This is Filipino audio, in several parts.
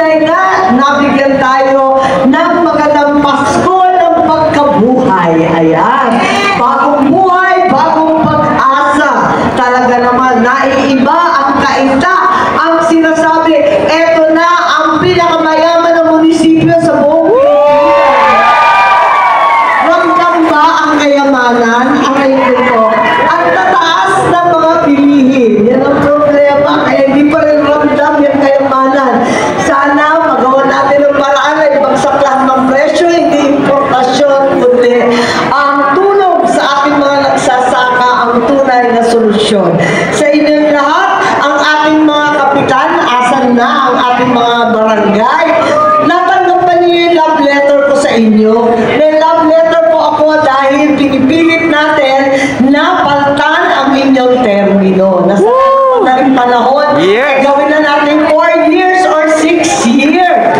tunay nga nabigyan tayo ng magandang Pasko ng pagkabuhay. Ayan. Bagong buhay, bagong pag-asa. Talaga naman, naiiba ang kaita. Ang sinasabi, eto na ang pinakamayaman ng munisipyo sa buong Pilipinas. Ramdam ba ang kayamanan? Ang ito. Ang tataas ng mga bilihin. Yan ang problema. Kaya hindi pa rin ramdam yung kayamanan. Sana magawa natin ang paraan na ibagsak lahat ng presyo, hindi importasyon, kundi ang tulong sa ating mga nagsasaka ang tunay na solusyon. Sa inyong lahat, ang ating mga kapitan, asan na ang ating mga barangay? Natanggap pa niyo yung love letter ko sa inyo. May love letter po ako dahil pinipilit natin na palitan ang inyong termino. Nasa na rin panahon, Yes. gawin na natin 4 years or 6 years.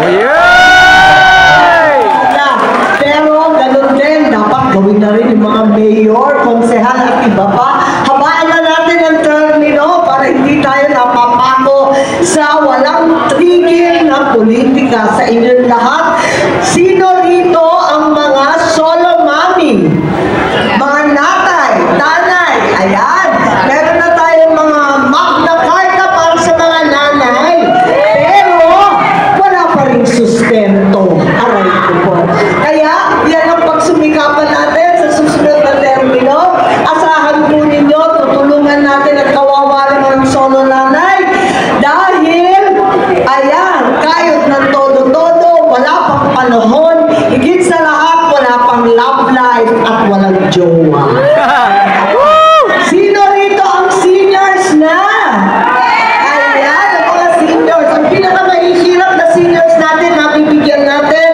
Pero ganun din, dapat gawin na rin yung mga mayor, konsehal at iba pa. Habaan na natin ang termino para hindi tayo napapako sa walang tigil na politika. Sa inyong lahat, sino rito ang mga solo mommy? Mga natay, tanay, ayan. Meron na tayong mga Magna Carta para sa mga nanay. Pero, wala pa rin sustento. Aray ko po. Kaya, yan ang pagsumikapan natin sa susunod na termino. Asahan po ninyo, tutulungan natin at kawawa naman ng solo nanay. Dahil, ayan, kayod ng todo-todo, wala pang panahon, higit sa lahat, wala pang love life at walang jowa. Sino rito ang seniors na? Ayan, ang mga seniors. Ang pinakamahihirap na seniors natin, nabibigyan natin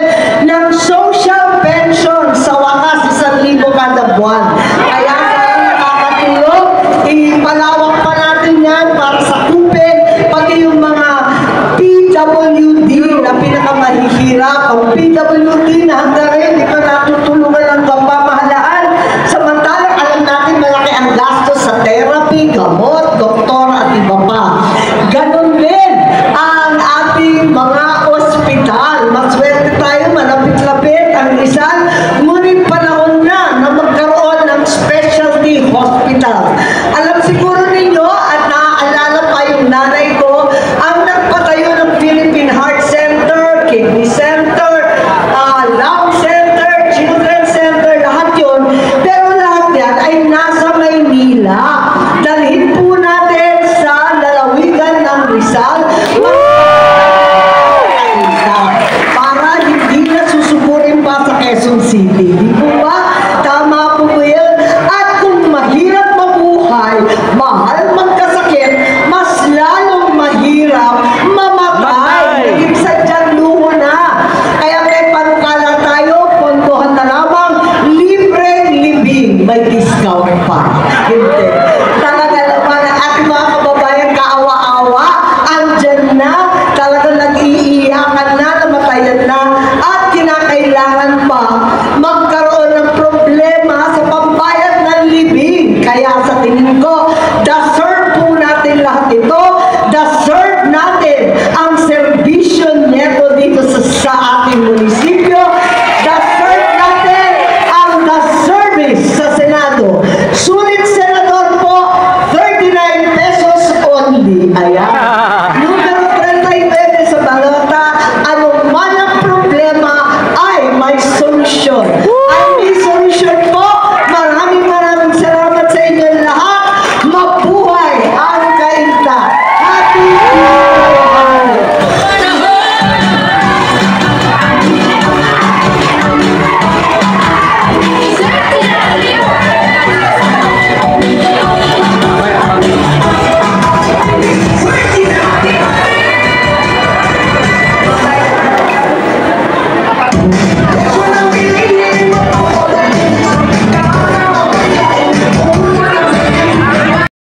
ng social pension sa wakas 1,000 kada buwan. Kaya kaya nakakatulong, ipalawak pa natin yan para sa kupin, pati yung mga PWD na pinakamahihirap. Ang PWD na hanggang ngayon, di pa natin